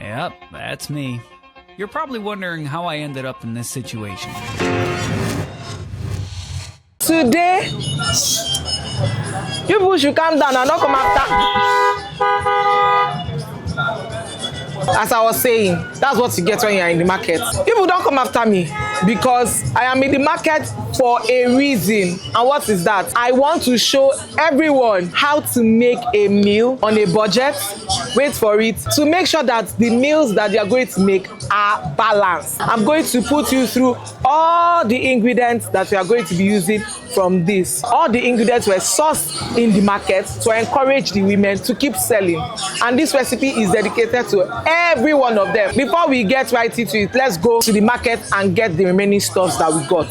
Yep, that's me. You're probably wondering how I ended up in this situation. Today, you people should calm down and not come after. As I was saying, that's what you get when you're in the market. People don't come after me because I am in the market for a reason. And what is that? I want to show everyone how to make a meal on a budget. Wait for it. To make sure that the meals that you are going to make are balanced. I'm going to put you through all the ingredients that we are going to be using from this. All the ingredients were sourced in the market to encourage the women to keep selling. And this recipe is dedicated to every one of them. Before we get right into it, let's go to the market and get the remaining stuffs that we got.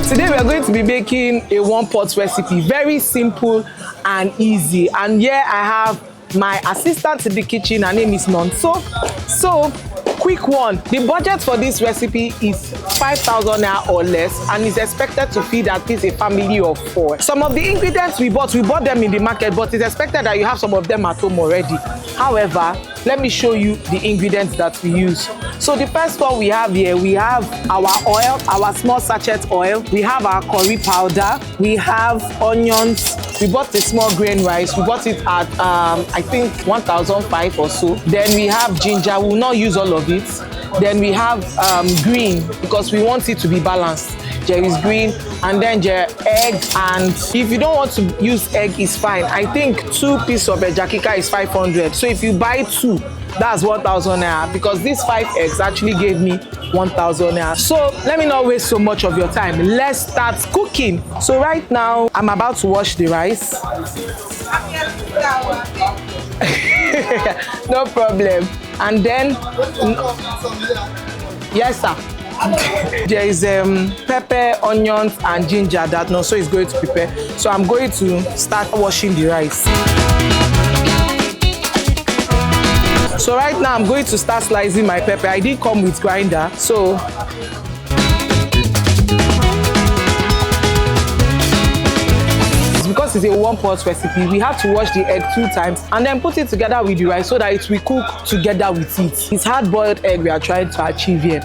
Today we are going to be making a one-pot recipe. Very simple and easy. And here I have my assistant in the kitchen. Her name is Nonso. So, quick one. The budget for this recipe is 5,000 naira or less and is expected to feed at least a family of 4. Some of the ingredients we bought them in the market, but it's expected that you have some of them at home already. However, let me show you the ingredients that we use. So the first one we have here, we have our oil, our small sachet oil. We have our curry powder. We have onions. We bought a small grain rice. We bought it at, I think, 1,005 or so. Then we have ginger. We will not use all of it. Then we have green because we want it to be balanced. There is green, and then there are egg, and if you don't want to use egg, it's fine. I think 2 pieces of ejakika is 500. So if you buy 2, that's 1,000 naira, because these 5 eggs actually gave me 1,000 naira. So let me not waste so much of your time. Let's start cooking. So right now, I'm about to wash the rice. No problem. And then, yes, sir. There is pepper, onions, and ginger that Nonso is going to prepare. So I'm going to start washing the rice. So right now I'm going to start slicing my pepper. I did come with grinder, so because it's a one-pot recipe, we have to wash the egg 2 times and then put it together with the rice so that it will cook together with it. It's hard-boiled egg we are trying to achieve here.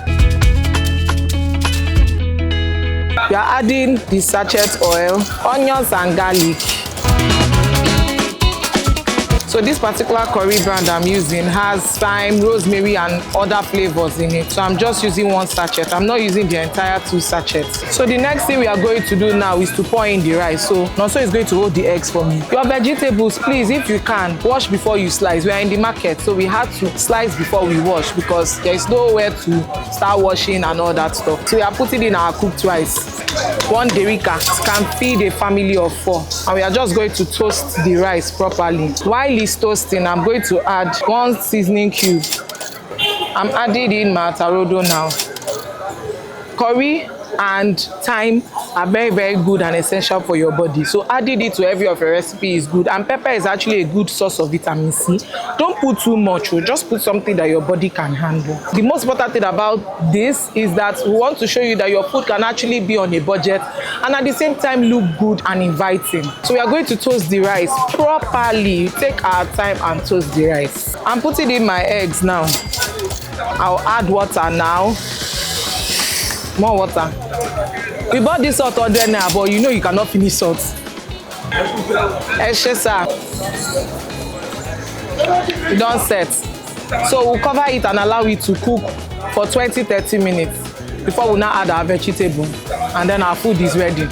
We are adding the sachet oil, onions and garlic. So this particular curry brand I'm using has thyme, rosemary and other flavors in it. So I'm just using 1 sachet. I'm not using the entire 2 sachets. So the next thing we are going to do now is to pour in the rice. So Nonso is going to hold the eggs for me. Your vegetables, please, if you can, wash before you slice. We are in the market, so we had to slice before we wash because there is nowhere to start washing and all that stuff. So we are putting in our cooked rice. 1 derika can feed a family of 4. And we are just going to toast the rice properly. While it's toasting, I'm going to add 1 seasoning cube. I'm adding in my tarodo now. Curry and thyme are very, very good and essential for your body. So adding it to every of your recipe is good. And pepper is actually a good source of vitamin C. Don't put too much, just put something that your body can handle. The most important thing about this is that we want to show you that your food can actually be on a budget and at the same time look good and inviting. So we are going to toast the rice properly. Take our time and toast the rice. I'm putting in my eggs now. I'll add water now. More water. We bought this salt 100 naira, but you know you cannot finish salt. Eshesa. You don't set. So we'll cover it and allow it to cook for 20-30 minutes before we now add our vegetable. And then our food is ready.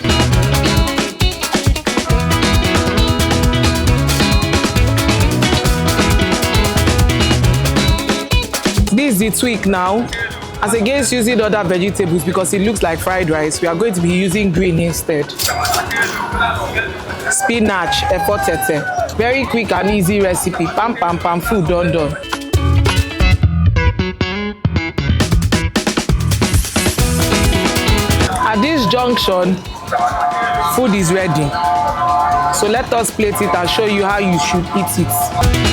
This is the tweak now. As against using other vegetables because it looks like fried rice, we are going to be using green instead. Spinach, efo tete. Very quick and easy recipe. Pam pam pam, food done. At this junction, food is ready. So let us plate it and show you how you should eat it.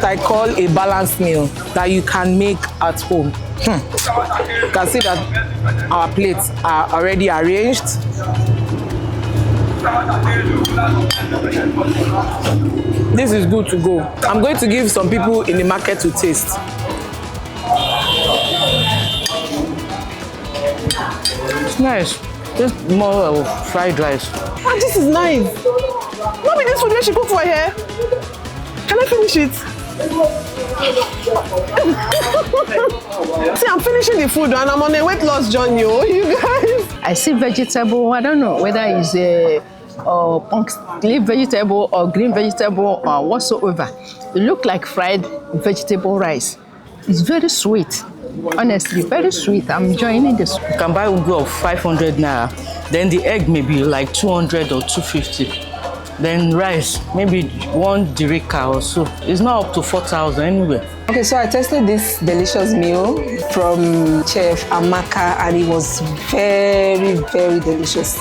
I call a balanced meal that you can make at home. You can see that our plates are already arranged. This is good to go. I'm going to give some people in the market to taste. It's nice. Just more fried rice. Oh, this is nice. Mommy, this food she cook for here. Can I finish it? See, I'm finishing the food and I'm on a weight loss journey, you guys. I see vegetable. I don't know whether it's a leaf vegetable or green vegetable or whatsoever. It looks like fried vegetable rice. It's very sweet. Honestly, very sweet. I'm enjoying this. You can buy ugu of 500 naira. Then the egg may be like 200 or 250. Then rice, maybe 1 dirika or so. It's not up to 4,000 anyway. Okay, so I tasted this delicious meal from Chef Amaka and it was very, very delicious.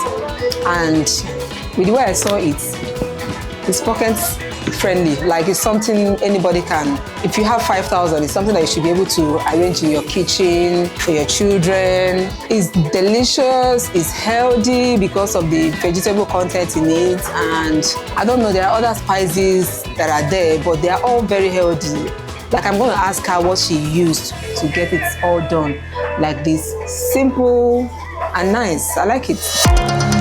And with the way I saw it, it's pocket friendly. Like it's something anybody can. If you have 5,000, it's something that you should be able to arrange in your kitchen for your children. It's delicious, it's healthy because of the vegetable content in it. And I don't know, there are other spices that are there, but they are all very healthy. Like I'm going to ask her what she used to get it all done like this. Simple and nice. I like it.